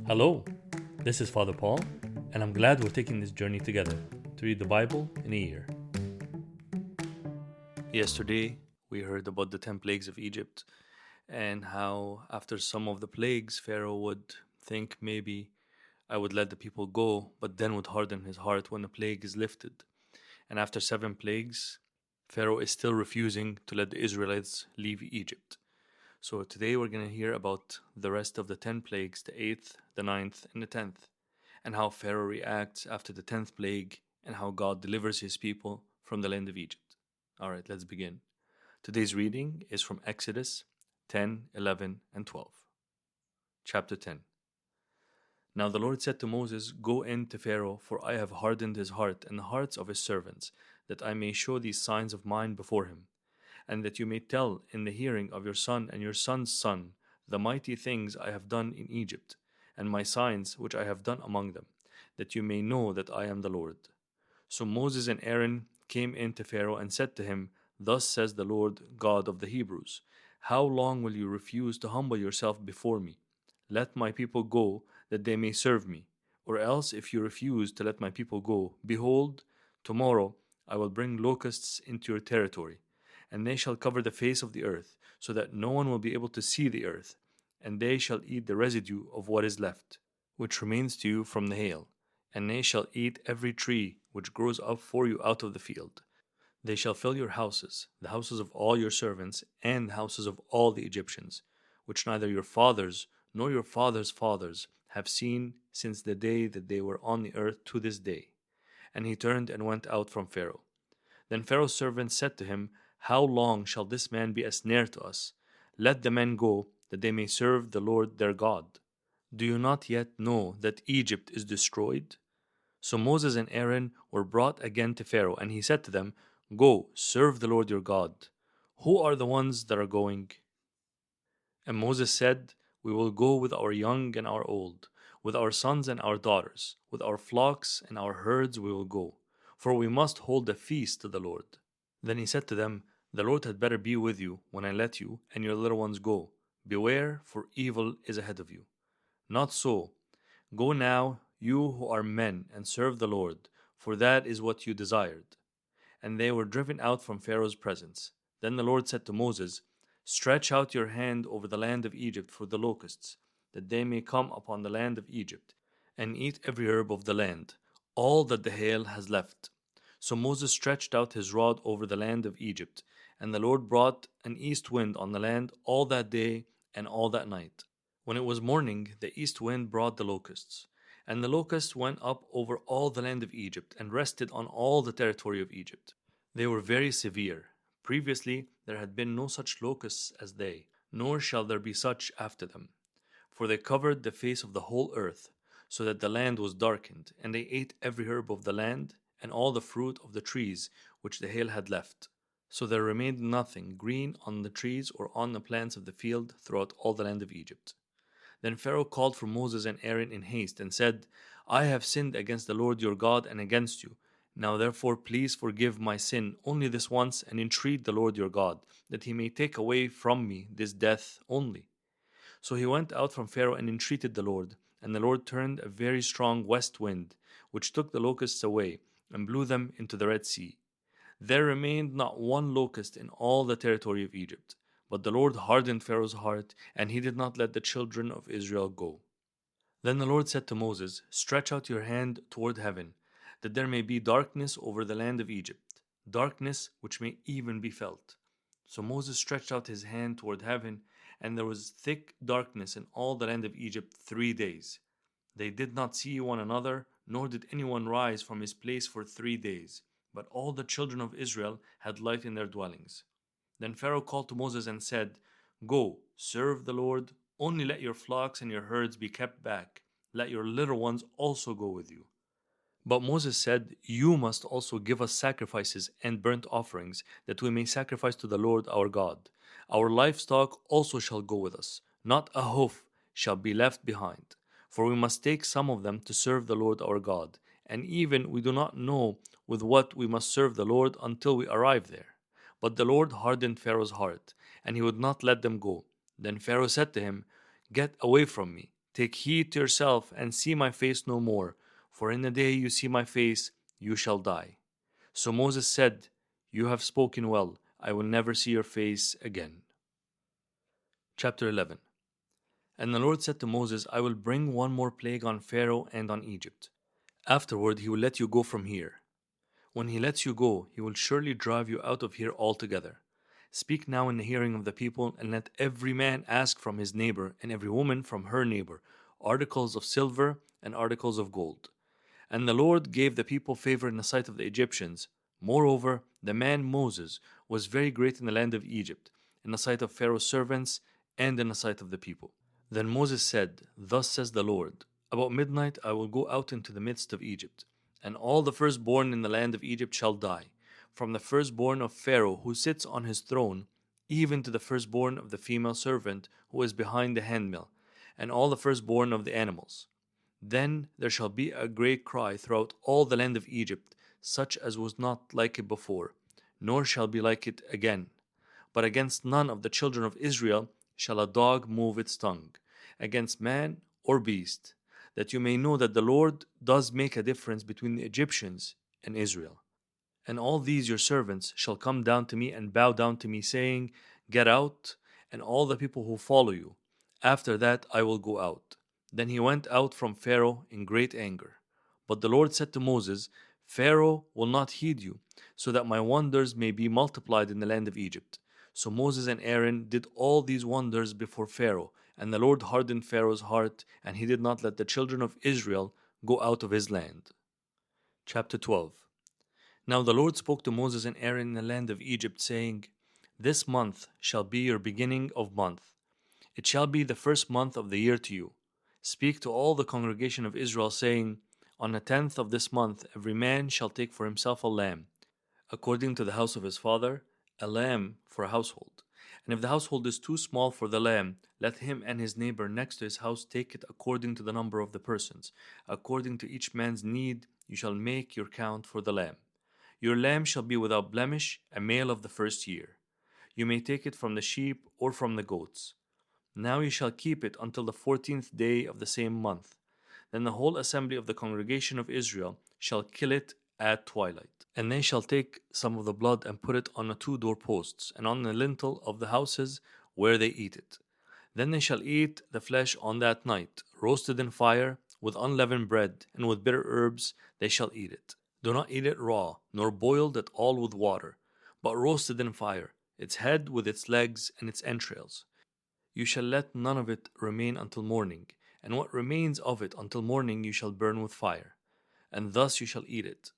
Hello, this is Father Paul, and I'm glad we're taking this journey together to read the Bible in a year. Yesterday, we heard about the 10 plagues of Egypt and how, after some of the plagues, Pharaoh would think maybe I would let the people go, but then would harden his heart when the plague is lifted. And after 7 plagues, Pharaoh is still refusing to let the Israelites leave Egypt. So today we're going to hear about the rest of the 10 plagues, the 8th, the ninth, and the 10th, and how Pharaoh reacts after the 10th plague, and how God delivers his people from the land of Egypt. Alright, let's begin. Today's reading is from Exodus 10, 11, and 12. Chapter 10. Now the Lord said to Moses, Go in to Pharaoh, for I have hardened his heart and the hearts of his servants, that I may show these signs of mine before him, and that you may tell in the hearing of your son and your son's son the mighty things I have done in Egypt, and my signs which I have done among them, that you may know that I am the Lord. So Moses and Aaron came in to Pharaoh and said to him, Thus says the Lord God of the Hebrews, How long will you refuse to humble yourself before me? Let my people go, that they may serve me. Or else, if you refuse to let my people go, behold, tomorrow I will bring locusts into your territory, and they shall cover the face of the earth, so that no one will be able to see the earth, and they shall eat the residue of what is left, which remains to you from the hail, and they shall eat every tree which grows up for you out of the field. They shall fill your houses, the houses of all your servants, and the houses of all the Egyptians, which neither your fathers nor your fathers' fathers have seen since the day that they were on the earth to this day. And he turned and went out from Pharaoh. Then Pharaoh's servants said to him, How long shall this man be a snare to us? Let the men go, that they may serve the Lord their God. Do you not yet know that Egypt is destroyed? So Moses and Aaron were brought again to Pharaoh, and he said to them, Go, serve the Lord your God. Who are the ones that are going? And Moses said, We will go with our young and our old, with our sons and our daughters, with our flocks and our herds we will go, for we must hold a feast to the Lord. Then he said to them, The Lord had better be with you when I let you and your little ones go. Beware, for evil is ahead of you. Not so. Go now, you who are men, and serve the Lord, for that is what you desired. And they were driven out from Pharaoh's presence. Then the Lord said to Moses, Stretch out your hand over the land of Egypt for the locusts, that they may come upon the land of Egypt, and eat every herb of the land, all that the hail has left. So Moses stretched out his rod over the land of Egypt, and the Lord brought an east wind on the land all that day and all that night. When it was morning, the east wind brought the locusts, and the locusts went up over all the land of Egypt and rested on all the territory of Egypt. They were very severe. Previously there had been no such locusts as they, nor shall there be such after them. For they covered the face of the whole earth, so that the land was darkened, and they ate every herb of the land, and all the fruit of the trees which the hail had left. So there remained nothing green on the trees or on the plants of the field throughout all the land of Egypt. Then Pharaoh called for Moses and Aaron in haste, and said, I have sinned against the Lord your God and against you. Now therefore please forgive my sin only this once, and entreat the Lord your God, that he may take away from me this death only. So he went out from Pharaoh and entreated the Lord, and the Lord turned a very strong west wind, which took the locusts away, and blew them into the Red Sea. There remained not one locust in all the territory of Egypt. But the Lord hardened Pharaoh's heart, and he did not let the children of Israel go. Then the Lord said to Moses, Stretch out your hand toward heaven, that there may be darkness over the land of Egypt, darkness which may even be felt. So Moses stretched out his hand toward heaven, and there was thick darkness in all the land of Egypt 3 days. They did not see one another, nor did anyone rise from his place for 3 days. But all the children of Israel had light in their dwellings. Then Pharaoh called to Moses and said, Go, serve the Lord, only let your flocks and your herds be kept back. Let your little ones also go with you. But Moses said, You must also give us sacrifices and burnt offerings, that we may sacrifice to the Lord our God. Our livestock also shall go with us, not a hoof shall be left behind. For we must take some of them to serve the Lord our God, and even we do not know with what we must serve the Lord until we arrive there. But the Lord hardened Pharaoh's heart, and he would not let them go. Then Pharaoh said to him, Get away from me, Take heed to yourself and see my face no more, for in the day you see my face, you shall die. So Moses said, You have spoken well. I will never see your face again. Chapter 11. And the Lord said to Moses, I will bring one more plague on Pharaoh and on Egypt. Afterward, he will let you go from here. When he lets you go, he will surely drive you out of here altogether. Speak now in the hearing of the people, and let every man ask from his neighbor, and every woman from her neighbor, articles of silver and articles of gold. And the Lord gave the people favor in the sight of the Egyptians. Moreover, the man Moses was very great in the land of Egypt, in the sight of Pharaoh's servants, and in the sight of the people. Then Moses said, Thus says the Lord, About midnight I will go out into the midst of Egypt, and all the firstborn in the land of Egypt shall die, from the firstborn of Pharaoh who sits on his throne, even to the firstborn of the female servant who is behind the handmill, and all the firstborn of the animals. Then there shall be a great cry throughout all the land of Egypt, such as was not like it before, nor shall be like it again. But against none of the children of Israel shall a dog move its tongue, against man or beast, that you may know that the Lord does make a difference between the Egyptians and Israel. And all these your servants shall come down to me and bow down to me, saying, Get out, and all the people who follow you. After that I will go out. Then he went out from Pharaoh in great anger. But the Lord said to Moses, Pharaoh will not heed you, so that my wonders may be multiplied in the land of Egypt. So Moses and Aaron did all these wonders before Pharaoh, and the Lord hardened Pharaoh's heart, and he did not let the children of Israel go out of his land. Chapter 12. Now the Lord spoke to Moses and Aaron in the land of Egypt, saying, This month shall be your beginning of month. It shall be the first month of the year to you. Speak to all the congregation of Israel, saying, On the 10th of this month every man shall take for himself a lamb, according to the house of his father, a lamb for a household. And if the household is too small for the lamb, let him and his neighbor next to his house take it according to the number of the persons. According to each man's need, you shall make your count for the lamb. Your lamb shall be without blemish, a male of the first year. You may take it from the sheep or from the goats. Now you shall keep it until the 14th day of the same month. Then the whole assembly of the congregation of Israel shall kill it at twilight. And they shall take some of the blood and put it on the 2 doorposts and on the lintel of the houses where they eat it. Then they shall eat the flesh on that night, roasted in fire, with unleavened bread, and with bitter herbs they shall eat it. Do not eat it raw, nor boiled at all with water, but roasted in fire, its head with its legs and its entrails. You shall let none of it remain until morning, and what remains of it until morning you shall burn with fire. And thus you shall eat it,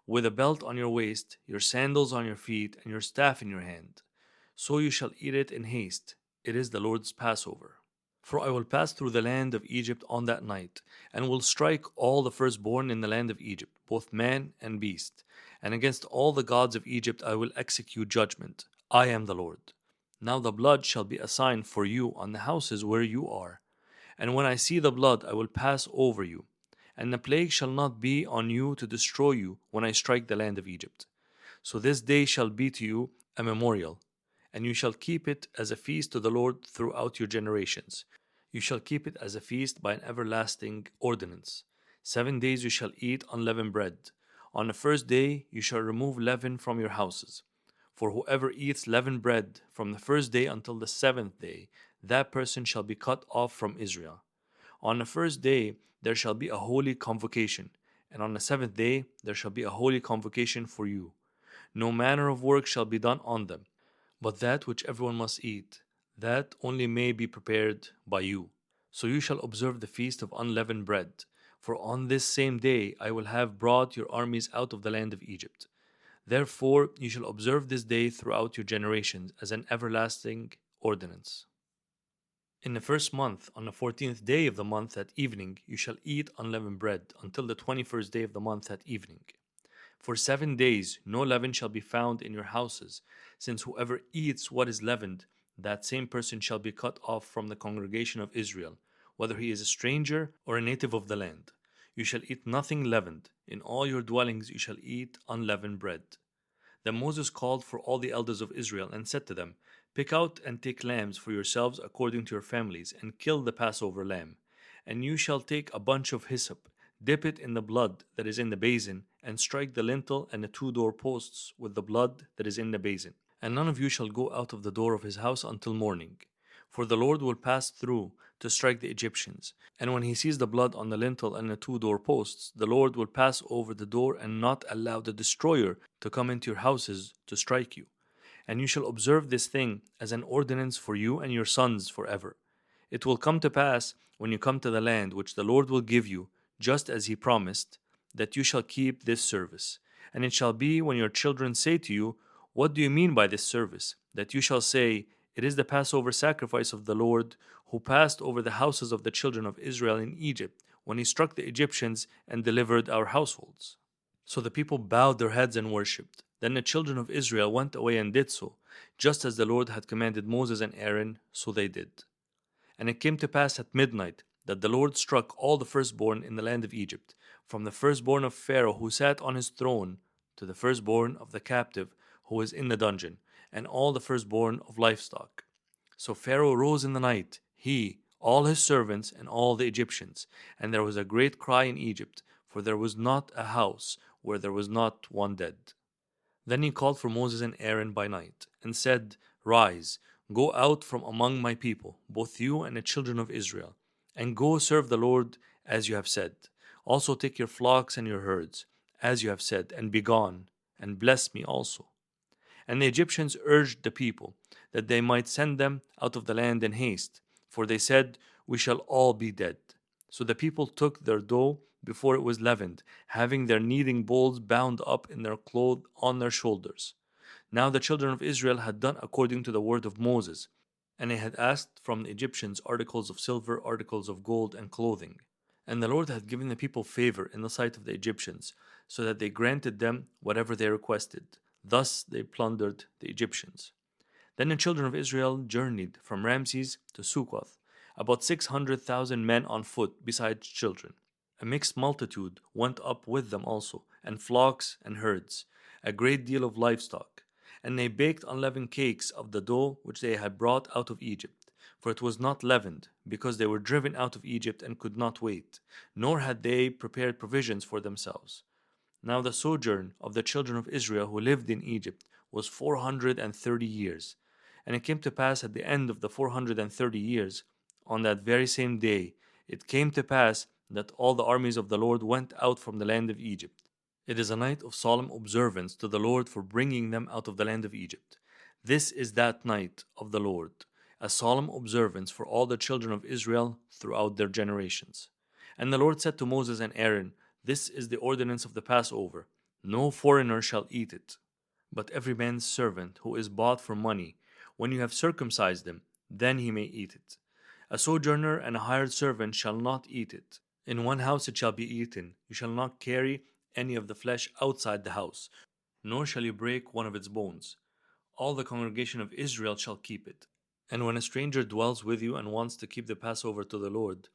with a belt on your waist, your sandals on your feet, and your staff in your hand. So you shall eat it in haste. It is the Lord's Passover. For I will pass through the land of Egypt on that night, and will strike all the firstborn in the land of Egypt, both man and beast. And against all the gods of Egypt I will execute judgment. I am the Lord. Now the blood shall be a sign for you on the houses where you are. And when I see the blood, I will pass over you. And the plague shall not be on you to destroy you when I strike the land of Egypt. So this day shall be to you a memorial, and you shall keep it as a feast to the Lord throughout your generations. You shall keep it as a feast by an everlasting ordinance. 7 days you shall eat unleavened bread. On the first day you shall remove leaven from your houses. For whoever eats leavened bread from the first day until the 7th day, that person shall be cut off from Israel. On the first day there shall be a holy convocation, and on the 7th day there shall be a holy convocation for you. No manner of work shall be done on them, but that which everyone must eat, that only may be prepared by you. So you shall observe the feast of unleavened bread, for on this same day I will have brought your armies out of the land of Egypt. Therefore you shall observe this day throughout your generations as an everlasting ordinance. In the first month, on the 14th day of the month at evening, you shall eat unleavened bread until the 21st day of the month at evening. For 7 days no leaven shall be found in your houses, since whoever eats what is leavened, that same person shall be cut off from the congregation of Israel, whether he is a stranger or a native of the land. You shall eat nothing leavened. In all your dwellings you shall eat unleavened bread. Then Moses called for all the elders of Israel and said to them, Pick out and take lambs for yourselves according to your families, and kill the Passover lamb. And you shall take a bunch of hyssop, dip it in the blood that is in the basin, and strike the lintel and the two doorposts with the blood that is in the basin. And none of you shall go out of the door of his house until morning. For the Lord will pass through to strike the Egyptians. And when he sees the blood on the lintel and the two doorposts, the Lord will pass over the door and not allow the destroyer to come into your houses to strike you. And you shall observe this thing as an ordinance for you and your sons forever. It will come to pass when you come to the land which the Lord will give you, just as he promised, that you shall keep this service. And it shall be when your children say to you, What do you mean by this service? That you shall say, It is the Passover sacrifice of the Lord, who passed over the houses of the children of Israel in Egypt, when he struck the Egyptians and delivered our households. So the people bowed their heads and worshipped. Then the children of Israel went away and did so, just as the Lord had commanded Moses and Aaron, so they did. And it came to pass at midnight that the Lord struck all the firstborn in the land of Egypt, from the firstborn of Pharaoh who sat on his throne, to the firstborn of the captive who was in the dungeon, and all the firstborn of livestock. So Pharaoh rose in the night, he, all his servants, and all the Egyptians, and there was a great cry in Egypt, for there was not a house where there was not one dead. Then he called for Moses and Aaron by night, and said, Rise, go out from among my people, both you and the children of Israel, and go serve the Lord as you have said. Also take your flocks and your herds, as you have said, and be gone, and bless me also. And the Egyptians urged the people, that they might send them out of the land in haste, for they said, We shall all be dead. So the people took their dough before it was leavened, having their kneading bowls bound up in their cloth on their shoulders. Now the children of Israel had done according to the word of Moses, and they had asked from the Egyptians articles of silver, articles of gold, and clothing. And the Lord had given the people favor in the sight of the Egyptians, so that they granted them whatever they requested. Thus they plundered the Egyptians. Then the children of Israel journeyed from Ramses to Succoth, about 600,000 men on foot, besides children. A mixed multitude went up with them also, and flocks and herds, a great deal of livestock. And they baked unleavened cakes of the dough which they had brought out of Egypt, for it was not leavened, because they were driven out of Egypt and could not wait, nor had they prepared provisions for themselves. Now the sojourn of the children of Israel who lived in Egypt was 430 years. And it came to pass at the end of the 430 years, on that very same day, it came to pass that all the armies of the Lord went out from the land of Egypt. It is a night of solemn observance to the Lord for bringing them out of the land of Egypt. This is that night of the Lord, a solemn observance for all the children of Israel throughout their generations. And the Lord said to Moses and Aaron, This is the ordinance of the Passover. No foreigner shall eat it, but every man's servant who is bought for money, when you have circumcised him, then he may eat it. A sojourner and a hired servant shall not eat it. In one house it shall be eaten. You shall not carry any of the flesh outside the house, nor shall you break one of its bones. All the congregation of Israel shall keep it. And when a stranger dwells with you and wants to keep the Passover to the Lord,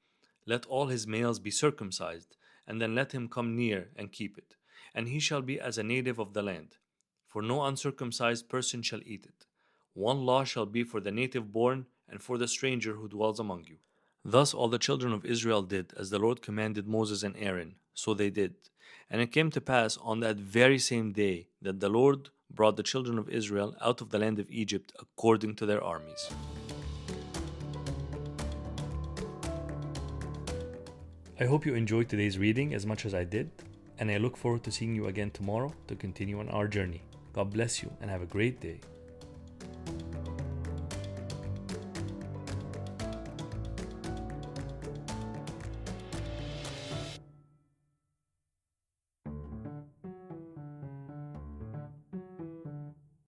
let all his males be circumcised, and then let him come near and keep it. And he shall be as a native of the land. For no uncircumcised person shall eat it. One law shall be for the native born and for the stranger who dwells among you. Thus all the children of Israel did as the Lord commanded Moses and Aaron, so they did. And it came to pass on that very same day that the Lord brought the children of Israel out of the land of Egypt according to their armies. I hope you enjoyed today's reading as much as I did, and I look forward to seeing you again tomorrow to continue on our journey. God bless you and have a great day.